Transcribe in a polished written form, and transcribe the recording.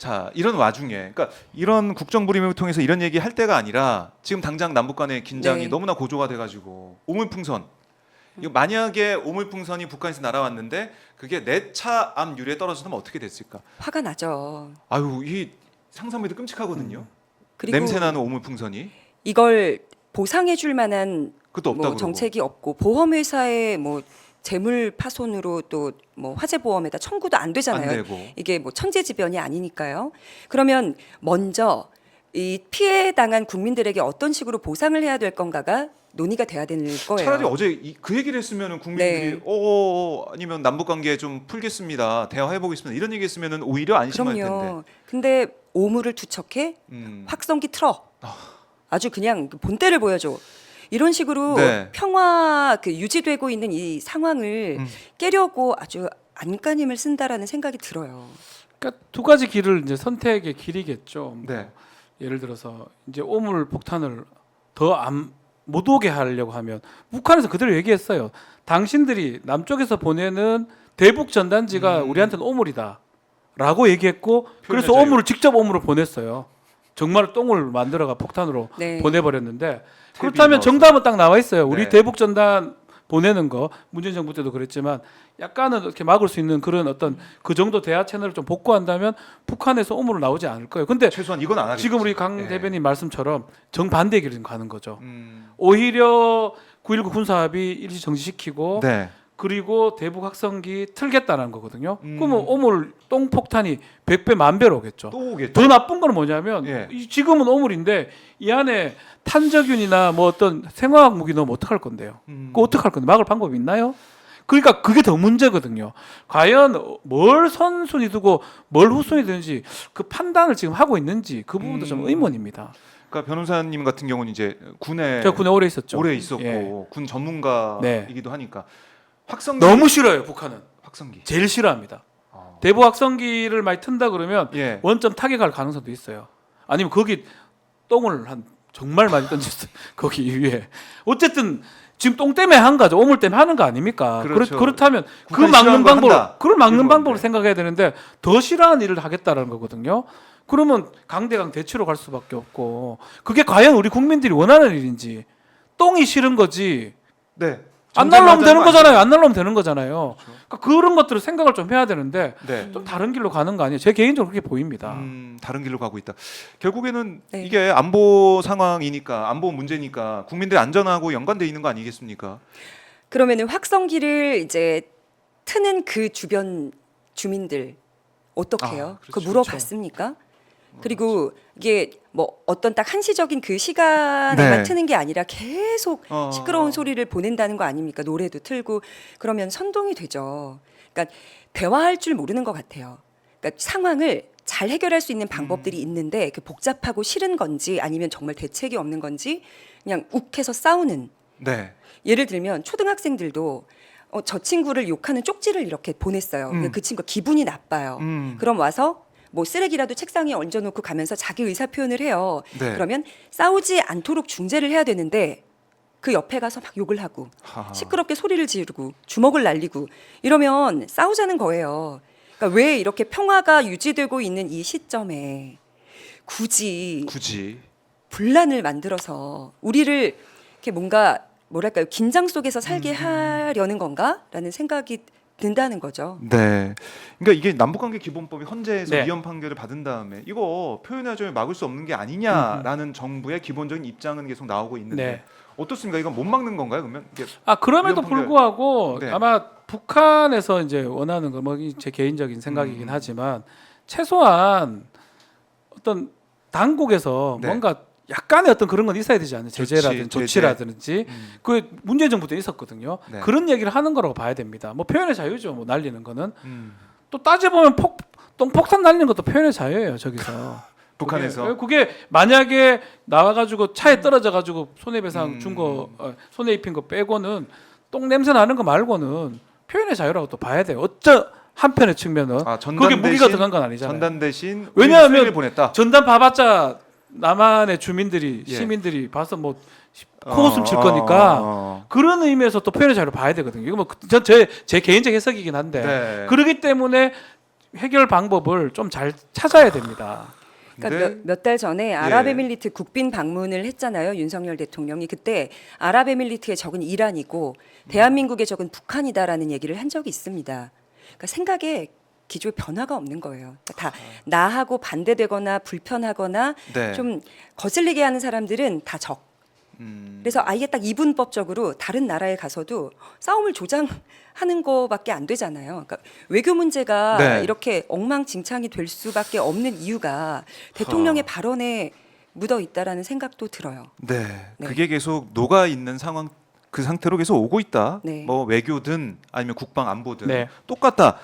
자, 이런 와중에, 그러니까 이런 국정 브리핑을 통해서 이런 얘기 할 때가 아니라 지금 당장 남북 간의 긴장이 네. 너무나 고조가 돼가지고 오물풍선. 이거 만약에 오물풍선이 북한에서 날아왔는데 그게 내 차 앞 유리에 떨어졌으면 어떻게 됐을까? 화가 나죠. 아유, 이 상상해도 끔찍하거든요. 그리고 냄새나는 오물풍선이. 이걸 보상해줄 만한 그것도 없다고 뭐 정책이 없고 보험회사의 뭐 재물 파손으로 또 뭐 화재보험에다 청구도 안 안 되잖아요. 되고. 이게 뭐 천재지변이 아니니까요. 그러면 먼저 이 피해 당한 국민들에게 어떤 식으로 보상을 해야 될 건가가 논의가 돼야 되는 거예요. 차라리 어제 그 얘기를 했으면은 국민들이 네. 아니면 남북 관계 좀 풀겠습니다. 대화해 보겠습니다. 이런 얘기 했으면은 오히려 안심할 텐데. 그럼요. 근데 오물을 투척해 확성기 틀어. 아주 그냥 그 본때를 보여줘. 이런 식으로 네. 평화 그 유지되고 있는 이 상황을 깨려고 아주 안간힘을 쓴다라는 생각이 들어요. 그러니까 두 가지 길을 이제 선택의 길이겠죠. 네. 예를 들어서 이제 오물 폭탄을 더 못 오게 하려고 하면 북한에서 그대로 얘기했어요. 당신들이 남쪽에서 보내는 대북 전단지가 우리한테는 오물이다라고 얘기했고 그래서 자유. 오물을 직접 오물을 보냈어요. 정말 똥을 만들어가 폭탄으로 네. 보내버렸는데 그렇다면 나왔어요. 정답은 딱 나와 있어요. 우리 네. 대북 전단 보내는 거 문재인 정부 때도 그랬지만 약간은 이렇게 막을 수 있는 그런 어떤 그 정도 대화 채널을 좀 복구한다면 북한에서 오물은 나오지 않을 거예요. 근데 최소한 이건 안 하겠지. 지금 우리 강 예. 대변인 말씀처럼 정반대 길을 가는 거죠. 오히려 9.19 군사합의 일시 정지시키고 네. 그리고 대북 확성기 틀겠다는 거거든요. 그러면 오물 똥폭탄이 100배 만배로 오겠죠. 또 오겠죠. 더 나쁜 건 뭐냐면 예. 지금은 오물인데 이 안에 탄저균이나 뭐 어떤 생화학 무기 넣으면 어떡할 건데요? 그거 어떡할 건데 막을 방법이 있나요? 그러니까 그게 더 문제거든요. 과연 뭘 선순위 두고 뭘 후순위 두는지 그 판단을 지금 하고 있는지 그 부분도 좀 의문입니다. 그러니까 변호사님 같은 경우는 이제 군에 제가 군에 오래 있었죠. 오래 있었고 예. 군 전문가이기도 네. 하니까 확성기 너무 싫어요, 북한은. 확성기. 제일 싫어합니다. 대북 확성기를 많이 튼다 그러면 예. 원점 타격할 가능성도 있어요. 아니면 거기 똥을 한 정말 많이 던졌어요. 거기 위에. 어쨌든 지금 똥 때문에 한 거죠. 오물 때문에 하는 거 아닙니까? 그렇죠. 그렇다면 그 북한이 막는 싫어하는 거 방법, 한다. 그걸 막는 이런 방법을 건데. 생각해야 되는데 더 싫어하는 일을 하겠다라는 거거든요. 그러면 강대강 대치로 갈 수밖에 없고 그게 과연 우리 국민들이 원하는 일인지 똥이 싫은 거지. 네. 안 날라오면 되는 거잖아요. 안 날라오면 되는 거잖아요. 그러니까 그런 것들을 생각을 좀 해야 되는데 네. 좀 다른 길로 가는 거 아니에요? 제 개인적으로 그렇게 보입니다. 다른 길로 가고 있다. 결국에는 네. 이게 안보 상황이니까 안보 문제니까 국민들 안전하고 연관돼 있는 거 아니겠습니까? 그러면은 확성기를 이제 트는 그 주변 주민들 어떻게 해요? 그렇죠. 그거 물어봤습니까? 그리고 이게 뭐 어떤 딱 한시적인 그 시간에만 네. 트는 게 아니라 계속 시끄러운 소리를 보낸다는 거 아닙니까? 노래도 틀고 그러면 선동이 되죠. 그러니까 대화할 줄 모르는 것 같아요. 그러니까 상황을 잘 해결할 수 있는 방법들이 있는데 그 복잡하고 싫은 건지 아니면 정말 대책이 없는 건지 그냥 욱해서 싸우는. 네. 예를 들면 초등학생들도 저 친구를 욕하는 쪽지를 이렇게 보냈어요. 근데 그 친구가 기분이 나빠요. 그럼 와서 뭐 쓰레기라도 책상에 얹어놓고 가면서 자기 의사 표현을 해요. 네. 그러면 싸우지 않도록 중재를 해야 되는데 그 옆에 가서 막 욕을 하고 하하. 시끄럽게 소리를 지르고 주먹을 날리고 이러면 싸우자는 거예요. 그러니까 왜 이렇게 평화가 유지되고 있는 이 시점에 굳이 분란을 만들어서 우리를 이렇게 뭔가 뭐랄까요 긴장 속에서 살게 하려는 건가라는 생각이 든다는 거죠. 네. 그러니까 이게 남북관계 기본법이 헌재에서 네. 위헌 판결을 받은 다음에 이거 표현의 자유를 막을 수 없는 게 아니냐라는 정부의 기본적인 입장은 계속 나오고 있는데 네. 어떻습니까? 이건 못 막는 건가요? 그러면 이게 그럼에도 위헌 판결- 불구하고 네. 아마 북한에서 이제 원하는 거 뭐 제 개인적인 생각이긴 하지만 최소한 어떤 당국에서 네. 뭔가 약간의 어떤 그런 건 있어야 되지 않나요? 제재라든지 제재. 조치라든지 그 문재인 정부 때 있었거든요. 네. 그런 얘기를 하는 거라고 봐야 됩니다. 뭐 표현의 자유죠. 뭐 날리는 거는 또 따져보면 똥폭탄 날리는 것도 표현의 자유예요. 저기서 북한에서 그게 만약에 나와가지고 차에 떨어져가지고 손해배상 준 거 손해 입힌 거 빼고는 똥 냄새 나는 거 말고는 표현의 자유라고 또 봐야 돼요. 한편의 측면은 전단 그게 무기가 대신- 들어간 건 아니잖아요. 전단 대신 왜냐하면 쓰레기를 보냈다. 전단 봐봤자 남한의 주민들이 예. 시민들이 봐서 뭐 코웃음 칠 거니까 어. 그런 의미에서 또 표현의 자유를 봐야 되거든요. 이거 뭐 제 개인적 해석이긴 한데 네. 그렇기 때문에 해결 방법을 좀 잘 찾아야 됩니다. 그러니까 근데 몇 달 전에 아랍에밀리트 국빈 방문을 했잖아요. 윤석열 대통령이 그때 아랍에밀리트의 적은 이란이고 대한민국의 적은 북한이다라는 얘기를 한 적이 있습니다. 그러니까 생각에 기조에 변화가 없는 거예요. 그러니까 다 나하고 반대되거나 불편하거나 네. 좀 거슬리게 하는 사람들은 다 적. 그래서 아예 딱 이분법적으로 다른 나라에 가서도 싸움을 조장하는 거밖에 안 되잖아요. 그러니까 외교 문제가 네. 이렇게 엉망진창이 될 수밖에 없는 이유가 대통령의 발언에 묻어 있다라는 생각도 들어요. 네. 네. 그게 계속 녹아 있는 상황 그 상태로 계속 오고 있다. 네. 뭐 외교든 아니면 국방 안보든 네. 똑같다.